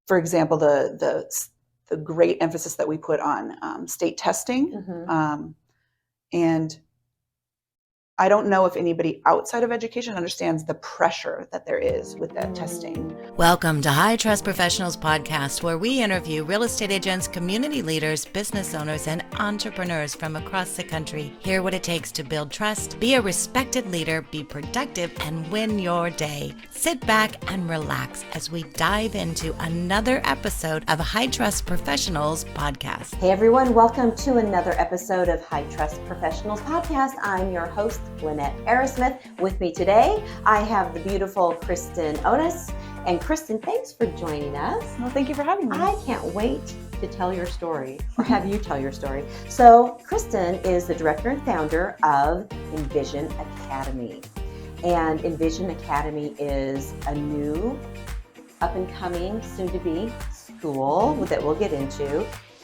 for example, the great emphasis that we put on state testing. And I don't know if anybody outside of education understands the pressure that there is with that testing. Welcome to High Trust Professionals Podcast, where we interview real estate agents, community leaders, business owners, and entrepreneurs from across the country. Hear what it takes to build trust, be a respected leader, be productive, and win your day. Sit back and relax as we dive into another episode of High Trust Professionals Podcast. Hey everyone, welcome to another episode of High Trust Professionals Podcast. I'm your host, Lynette Arrasmith. With me today, I have the beautiful Christin Ones. And Christin, thanks for joining us. Well, thank you for having me. I can't wait to tell your story, or have you tell your story. So Christin is the director and founder of Envision Academy. And Envision Academy is a new, up-and-coming, soon-to-be school that we'll get into.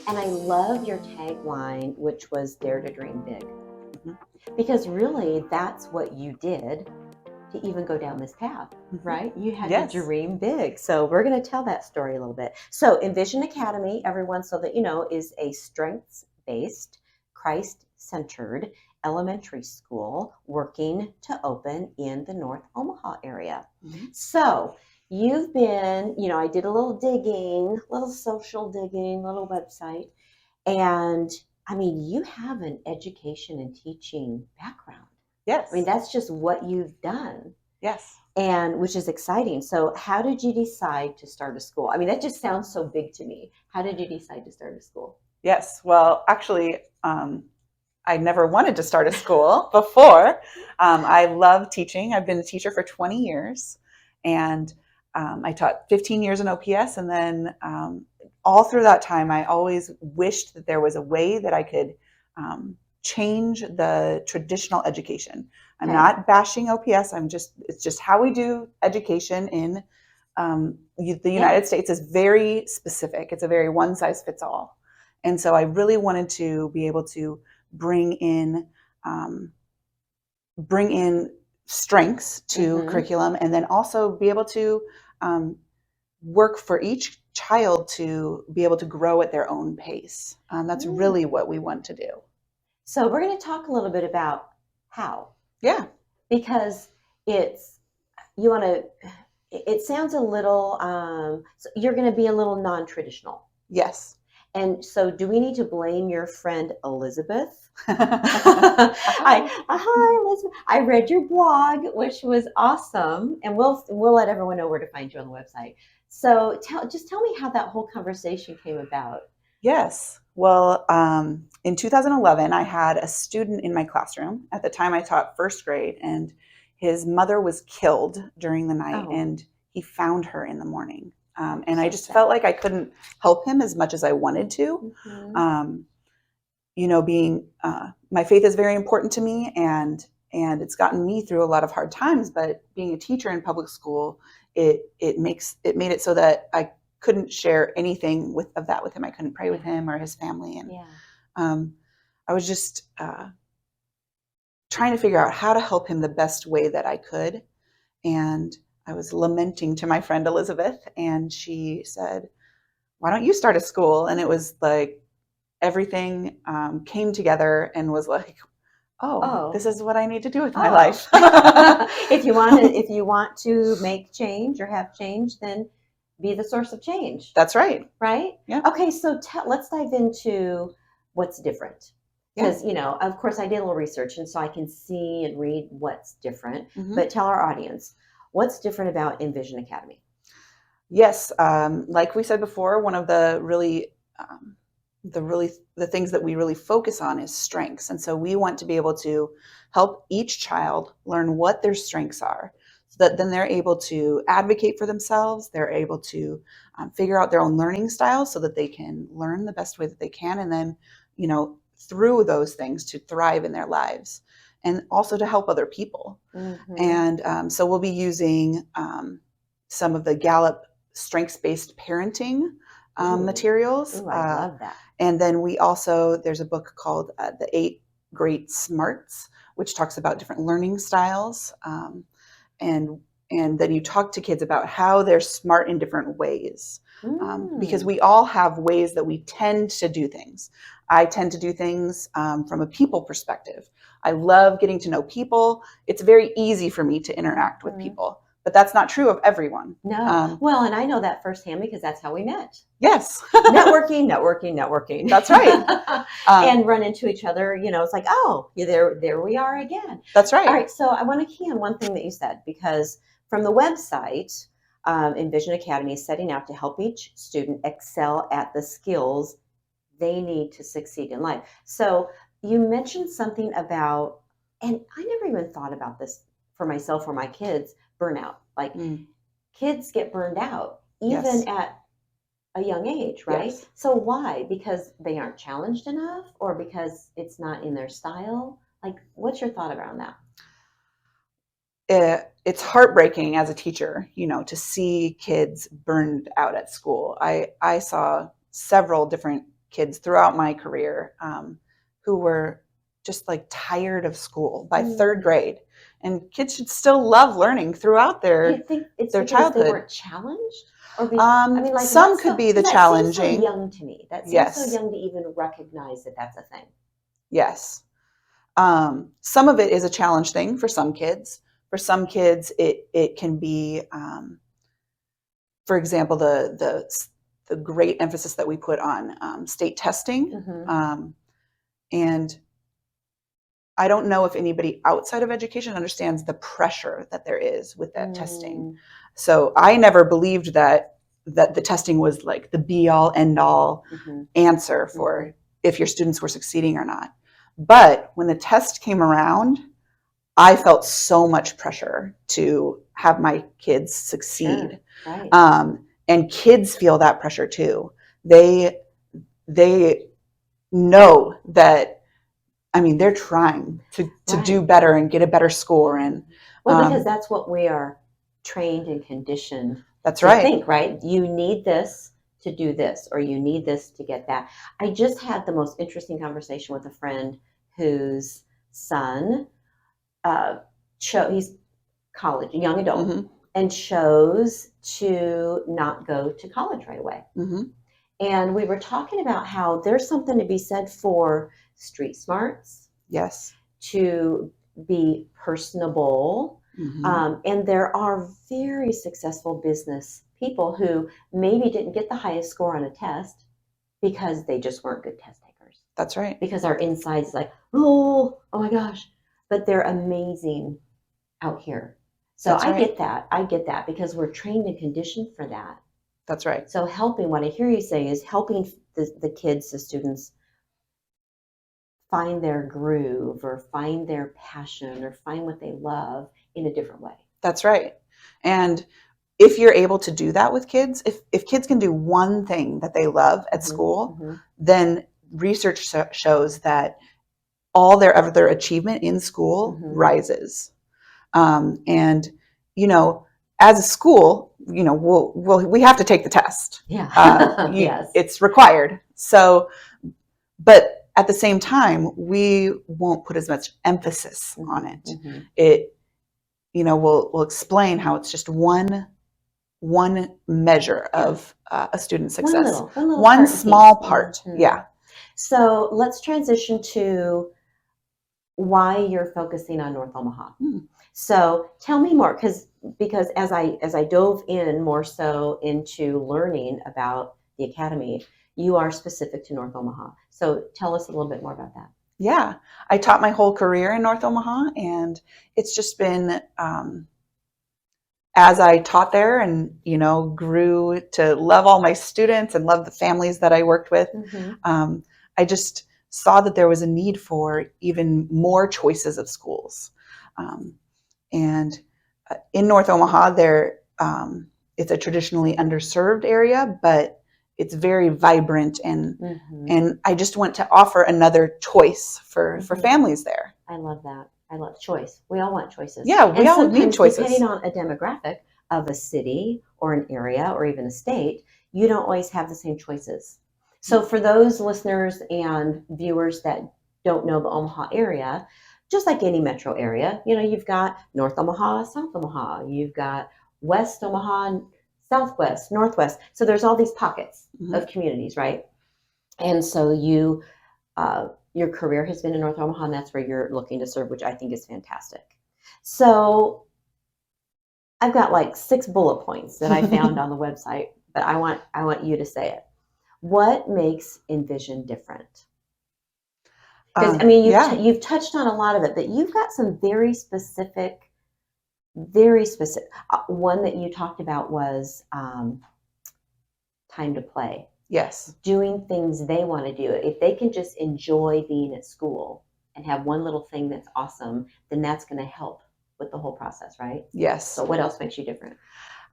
And I love your tagline, which was Dare to Dream Big. Because really, that's what you did to even go down this path, right? You had to dream big. So we're going to tell that story a little bit. So Envision Academy, everyone, so that you know, is a strengths-based, Christ-centered elementary school working to open in the North Omaha area. So you've been, I did a little digging, little social digging, little website, and I mean, you have an education and teaching background. Yes. I mean, that's just what you've done. Yes. And which is exciting. So how did you decide to start a school? I mean, that just sounds so big to me. How did you decide to start a school? Yes. Well, actually, I never wanted to start a school before. I love teaching. I've been a teacher for 20 years. And I taught 15 years in OPS. And then all through that time, I always wished that there was a way that I could change the traditional education. I'm not bashing OPS. It's just how we do education in the United States is very specific. It's a very one size fits all. And so I really wanted to be able to bring in strengths to curriculum, and then also be able to work for each child to be able to grow at their own pace. That's really what we want to do. So we're going to talk a little bit about how. Yeah. Because it sounds a little, so you're going to be a little non-traditional. Yes. And so do we need to blame your friend Elizabeth? Hi, Elizabeth. I read your blog, which was awesome. And we'll let everyone know where to find you on the website. So just tell me how that whole conversation came about. Yes. Well, in 2011, I had a student in my classroom. At the time, I taught first grade, and his mother was killed during the night, and he found her in the morning. And I just felt like I couldn't help him as much as I wanted to. Being my faith is very important to me, and it's gotten me through a lot of hard times. But being a teacher in public school, it made it so that I couldn't share anything of that with him. I couldn't pray with him or his family, and I was just trying to figure out how to help him the best way that I could. And I was lamenting to my friend Elizabeth, and she said, "Why don't you start a school?" And it was like everything came together and was like, oh, this is what I need to do with my life. If you want to make change or have change, then be the source of change. That's right. Right? Yeah. Okay, so let's dive into what's different. Because, of course, I did a little research, and so I can see and read what's different. But tell our audience, what's different about Envision Academy? Yes. Like we said before, one of the things that we really focus on is strengths. And so we want to be able to help each child learn what their strengths are, so that then they're able to advocate for themselves. They're able to figure out their own learning styles so that they can learn the best way that they can. And then, through those things to thrive in their lives, and also to help other people. And so we'll be using some of the Gallup strengths-based parenting materials. Ooh, I love that. And then there's a book called The 8 Great Smarts, which talks about different learning styles. And then you talk to kids about how they're smart in different ways. because we all have ways that we tend to do things. I tend to do things from a people perspective. I love getting to know people. It's very easy for me to interact with people, but that's not true of everyone. No. Well, and I know that firsthand because that's how we met. Yes. networking. That's right. And run into each other, it's like, oh, there we are again. That's right. All right. So I want to key on one thing that you said, because from the website, Envision Academy is setting out to help each student excel at the skills they need to succeed in life. So you mentioned something about, and I never even thought about this for myself or my kids, burnout. Like kids get burned out even at a young age, right? Yes. So why? Because they aren't challenged enough, or because it's not in their style? Like, what's your thought around that? It's heartbreaking as a teacher, to see kids burned out at school. I saw several different kids throughout my career who were just like tired of school by third grade. And kids should still love learning throughout their childhood. Do you think it's because they weren't challenged? Or some could be the challenging. That seems so young to me. That seems so young to even recognize that that's a thing. Yes. Some of it is a challenge thing for some kids. For some kids, it can be, for example, the great emphasis that we put on state testing. And I don't know if anybody outside of education understands the pressure that there is with that testing. So I never believed that the testing was like the be all end all answer for if your students were succeeding or not. But when the test came around, I felt so much pressure to have my kids succeed. Sure. Right. And kids feel that pressure too. They know that, they're trying to do better and get a better score. And because that's what we are trained and conditioned to think, right? You need this to do this, or you need this to get that. I just had the most interesting conversation with a friend whose son he's college, a young adult, and chose to not go to college right away. And we were talking about how there's something to be said for street smarts. Yes. To be personable. And there are very successful business people who maybe didn't get the highest score on a test because they just weren't good test takers. That's right. Because our inside's like, oh my gosh. But they're amazing out here. So I get that because we're trained and conditioned for that. That's right. So what I hear you say is helping the kids, the students, find their groove or find their passion or find what they love in a different way. That's right. And if you're able to do that with kids, if kids can do one thing that they love at school, then research shows that all their other achievement in school rises. And, as a school, we have to take the test. Yeah. Yes. It's required. So, but at the same time, we won't put as much emphasis on it. We'll explain how it's just one measure of a student's success. One small part. Yeah. So let's transition to why you're focusing on North Omaha. So tell me more, because as I dove in more so into learning about the Academy, you are specific to North Omaha. So tell us a little bit more about that. Yeah, I taught my whole career in North Omaha, and it's just been, as I taught there and, grew to love all my students and love the families that I worked with, I just saw that there was a need for even more choices of schools. And in North Omaha, it's a traditionally underserved area, but it's very vibrant, and I just want to offer another choice for families there. I love that. I love choice. We all want choices. Yeah, we all need choices. Depending on a demographic of a city or an area or even a state, you don't always have the same choices. So for those listeners and viewers that don't know the Omaha area, just like any metro area, you've got North Omaha, South Omaha, you've got West Omaha, Southwest, Northwest. So there's all these pockets Mhm. of communities, right? And so you, your career has been in North Omaha, and that's where you're looking to serve, which I think is fantastic. So I've got like 6 bullet points that I found on the website, but I want you to say it. What makes Envision different? Because I mean, Yeah. you've touched on a lot of it, but you've got some very specific. Very specific. One that you talked about was time to play. Yes. Doing things they want to do. If they can just enjoy being at school and have one little thing that's awesome, then that's going to help with the whole process, right? Yes. So what else makes you different?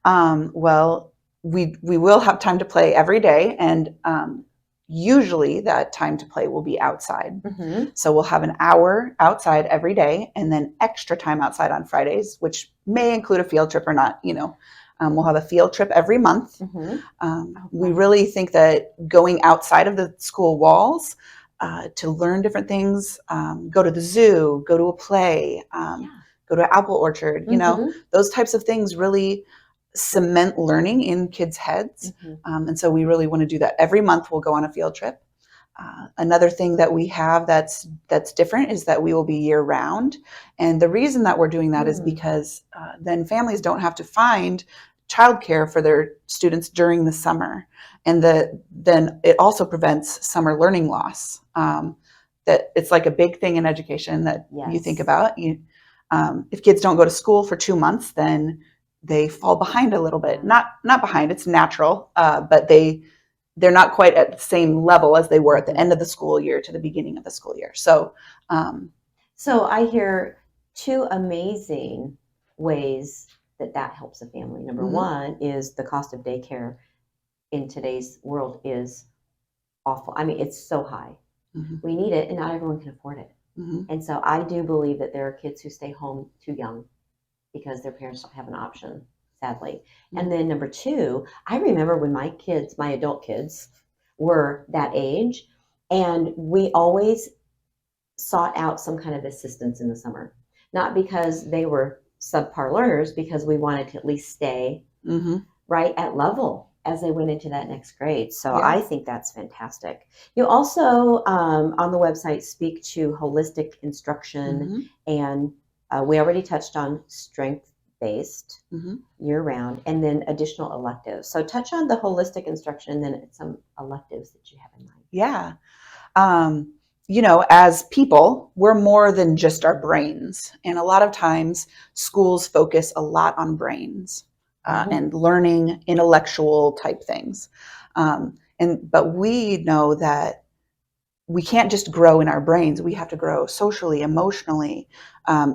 Well, we will have time to play every day, and usually that time to play will be outside. Mm-hmm. So we'll have an hour outside every day, and then extra time outside on Fridays, which may include a field trip or not. We'll have a field trip every month. Mm-hmm. We really think that going outside of the school walls to learn different things, go to the zoo, go to a play, go to an apple orchard, Mm-hmm. those types of things really cement learning in kids' heads. Mm-hmm. And so we really want to do that. Every month we'll go on a field trip. Another thing that we have that's different is that we will be year round. And the reason that we're doing that is because then families don't have to find childcare for their students during the summer. And then it also prevents summer learning loss. That it's like a big thing in education that you think about. If kids don't go to school for 2 months, then they fall behind a little bit. Not behind, it's natural, but they're not quite at the same level as they were at the end of the school year to the beginning of the school year. So I hear 2 amazing ways that helps a family. Number one is the cost of daycare in today's world is awful. I mean, it's so high. We need it, and not everyone can afford it. And so I do believe that there are kids who stay home too young because their parents don't have an option, sadly. And then number 2, I remember when my adult kids were that age, and we always sought out some kind of assistance in the summer, not because they were subpar learners, because we wanted to at least stay right at level as they went into that next grade. So I think that's fantastic. You also on the website speak to holistic instruction, and we already touched on strength-based year-round, and then additional electives. So touch on the holistic instruction and then some electives that you have in mind. Yeah. As people, we're more than just our brains. And a lot of times schools focus a lot on brains and learning intellectual type things. But we know that we can't just grow in our brains. We have to grow socially, emotionally,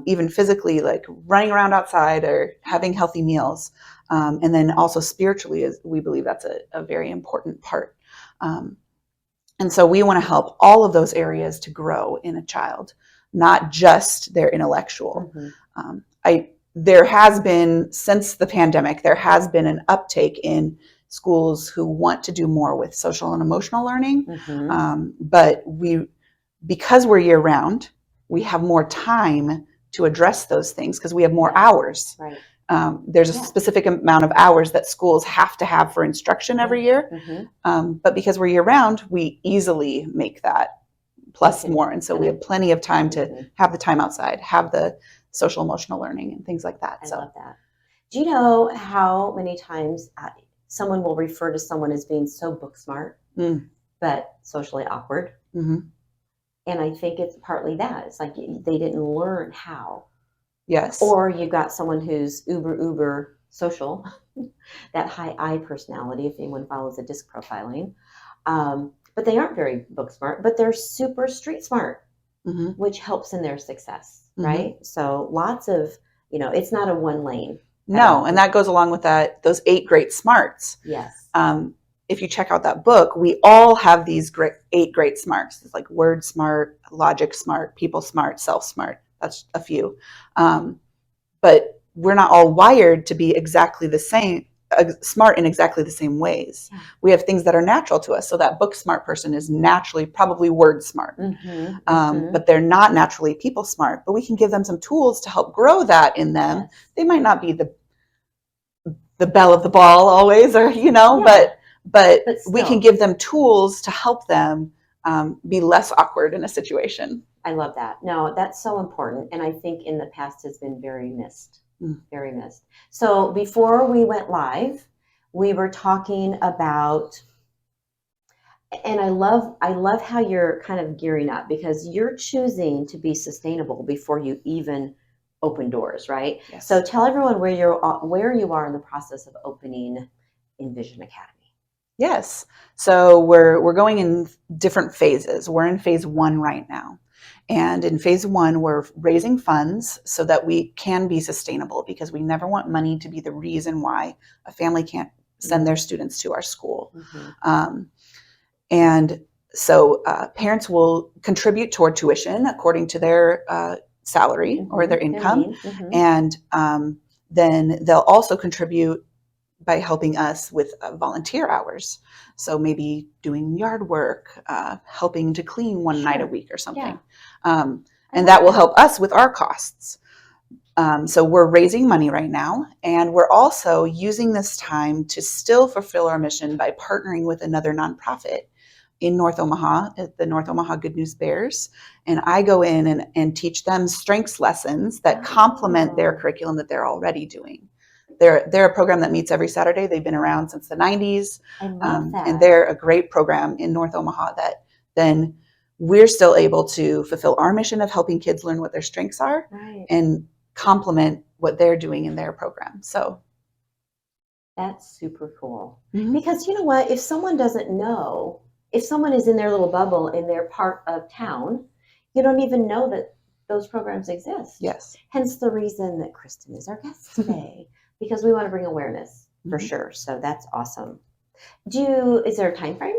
even physically, like running around outside or having healthy meals. And then also spiritually, we believe that's a very important part. And so we want to help all of those areas to grow in a child, not just their intellectual. There has been, since the pandemic, there has been an uptake in schools who want to do more with social and emotional learning. But because we're year round, we have more time to address those things because we have more hours. Right. There's a specific amount of hours that schools have to have for instruction every year. But because we're year round, we easily make that plus more. And so we have plenty of time to have the time outside, have the social emotional learning and things like that. I love that. Do you know how many times someone will refer to someone as being so book smart, but socially awkward? And I think it's partly that. It's like they didn't learn how. Yes. Or you've got someone who's uber social, that high I personality, if anyone follows the DISC profiling. But they aren't very book smart, but they're super street smart, which helps in their success, right? So lots of, it's not a one lane. No, and that goes along with those 8 great smarts. Yes. If you check out that book, we all have these 8 great smarts. It's like word smart, logic smart, people smart, self smart. That's a few. But we're not all wired to be exactly the same, smart in exactly the same ways. We have things that are natural to us. So that book smart person is naturally probably word smart, but they're not naturally people smart. But we can give them some tools to help grow that in them. They might not be the the belle of the ball always, or but we can give them tools to help them be less awkward in a situation. I love that. No, that's so important. And I think in the past has been very missed, very missed. So before we went live, we were talking about, and I love how you're kind of gearing up, because you're choosing to be sustainable before you even open doors, right? Yes. So tell everyone where you are in the process of opening Envision Academy. Yes. So we're going in different phases. We're in phase 1 right now. And in phase 1, we're raising funds so that we can be sustainable, because we never want money to be the reason why a family can't send their students to our school. And so parents will contribute toward tuition according to their salary or their income. And then they'll also contribute by helping us with volunteer hours. So maybe doing yard work, helping to clean one night a week or something. And that will help us with our costs. So we're raising money right now, and we're also using this time to still fulfill our mission by partnering with another nonprofit in North Omaha, the North Omaha Good News Bears. And I go in and teach them strengths lessons that complement their curriculum that they're already doing. They're a program that meets every Saturday. They've been around since the 90s. I love that. And they're a great program in North Omaha that then we're still able to fulfill our mission of helping kids learn what their strengths are and complement what they're doing in their program. So that's super cool. Because you know what? If someone doesn't know, if someone is in their little bubble in their part of town, you don't even know that those programs exist. Yes. Hence the reason that Christin is our guest today, because we want to bring awareness for sure. So that's awesome. Is there a time frame?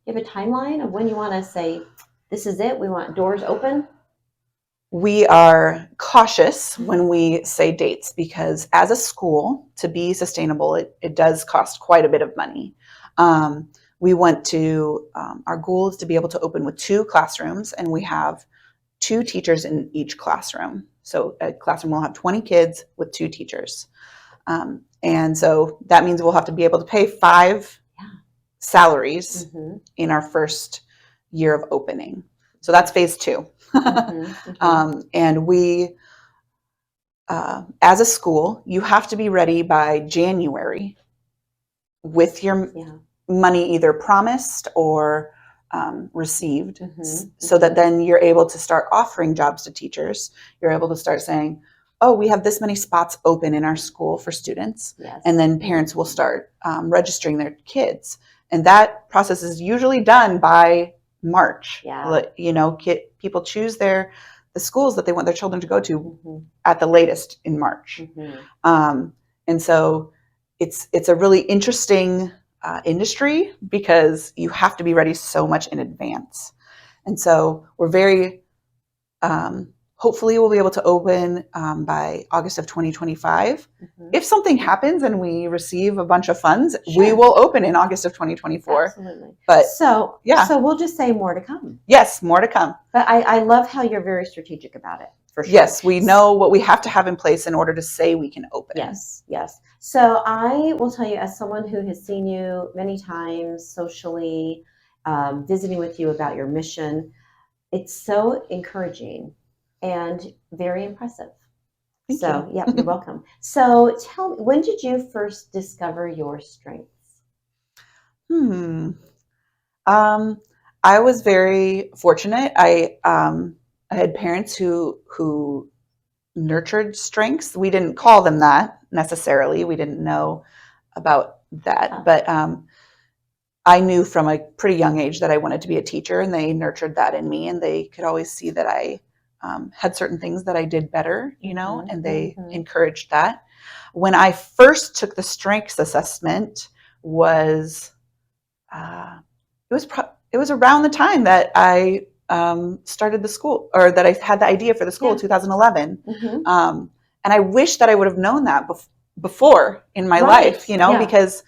You have a timeline of when you want to say, this is it, we want doors open? We are cautious when we say dates, because as a school, to be sustainable, it does cost quite a bit of money. We want to, our goal is to be able to open with 2 classrooms, and we have 2 teachers in each classroom. So a classroom will have 20 kids with 2 teachers. And so that means we'll have to be able to pay 5 salaries in our first year of opening. So that's phase 2. And we, as a school, you have to be ready by January with your money either promised or received, so that then you're able to start offering jobs to teachers. You're able to start saying, oh, we have this many spots open in our school for students. And then parents will start registering their kids. And that process is usually done by March. People choose the schools that they want their children to go to at the latest in March. And so it's a really interesting industry, because you have to be ready so much in advance. And so we're very, hopefully we'll be able to open by August of 2025. If something happens and we receive a bunch of funds, we will open in August of 2024. Absolutely. But so we'll just say more to come. Yes, more to come. But I love how you're very strategic about it, for sure. Yes, we know what we have to have in place in order to say we can open. Yes. So I will tell you, as someone who has seen you many times socially, visiting with you about your mission, it's so encouraging and very impressive. Thank you. Yeah, you're welcome. So tell me, when did you first discover your strengths? I was very fortunate. I had parents who nurtured strengths. We didn't call them that necessarily. We didn't know about that, but I knew from a pretty young age that I wanted to be a teacher, and they nurtured that in me, and they could always see that I had certain things that I did better, and they encouraged that. When I first took the strengths assessment was it was around the time that I started the school, or that I had the idea for the school, 2011. And I wish that I would have known that before in my life, because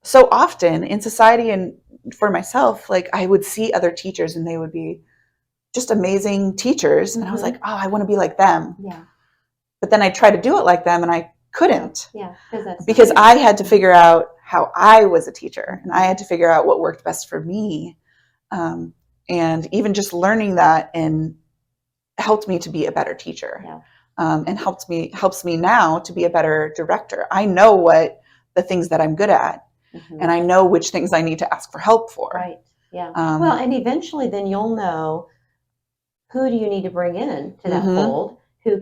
so often in society and for myself, like I would see other teachers and they would be just amazing teachers. And I was like, oh, I want to be like them. But then I try to do it like them and I couldn't. Yeah, Because I had to figure out how I was a teacher, and I had to figure out what worked best for me. And even just learning that and helped me to be a better teacher. Yeah. And helps me now to be a better director. I know what the things that I'm good at, and I know which things I need to ask for help for. Right. Yeah. Well, and eventually then you'll know who do you need to bring in to that fold, who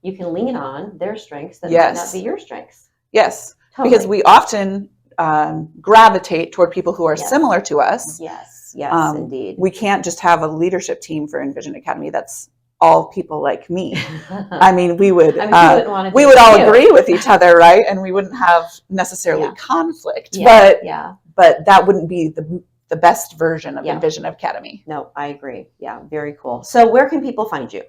you can lean on their strengths that might not be your strengths. Yes. Totally. Because we often gravitate toward people who are similar to us. Yes, indeed. We can't just have a leadership team for Envision Academy that's all people like me. I mean, we would all agree with each other, right? And we wouldn't have necessarily conflict, but that wouldn't be the best version of Envision Academy. No, I agree. Yeah, very cool. So where can people find you?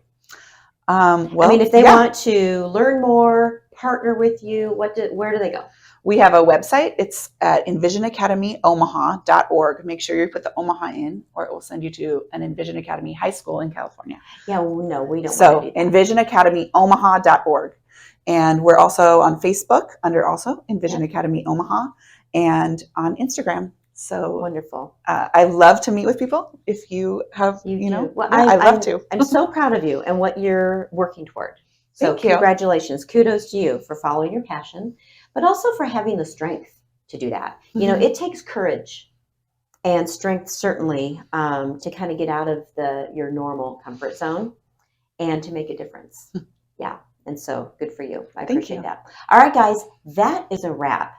Well, I mean, if they want to learn more, partner with you, where do they go? We have a website. It's at envisionacademyomaha.org. Make sure you put the Omaha in, or it will send you to an Envision Academy high school in California. Yeah, no, we don't so want to do that. envisionacademyomaha.org. And we're also on Facebook under also Envision Academy Omaha, and on Instagram. So wonderful. I love to meet with people. If you have, well, I love to. I'm so proud of you and what you're working toward. So congratulations. Kudos to you for following your passion, but also for having the strength to do that. You know, it takes courage and strength, certainly, to kind of get out of your normal comfort zone and to make a difference. Yeah. And so good for you. I appreciate that. All right, guys, that is a wrap.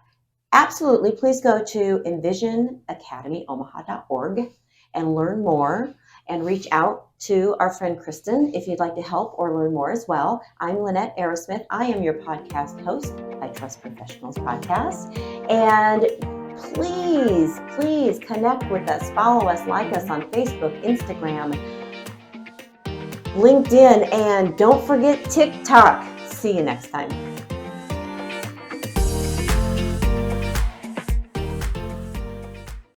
Absolutely. Please go to envisionacademyomaha.org and learn more, and reach out to our friend Christin if you'd like to help or learn more as well. I'm Lynette Arrasmith. I am your podcast host, I Trust Professionals podcast. And please connect with us. Follow us, like us on Facebook, Instagram, LinkedIn, and don't forget TikTok. See you next time.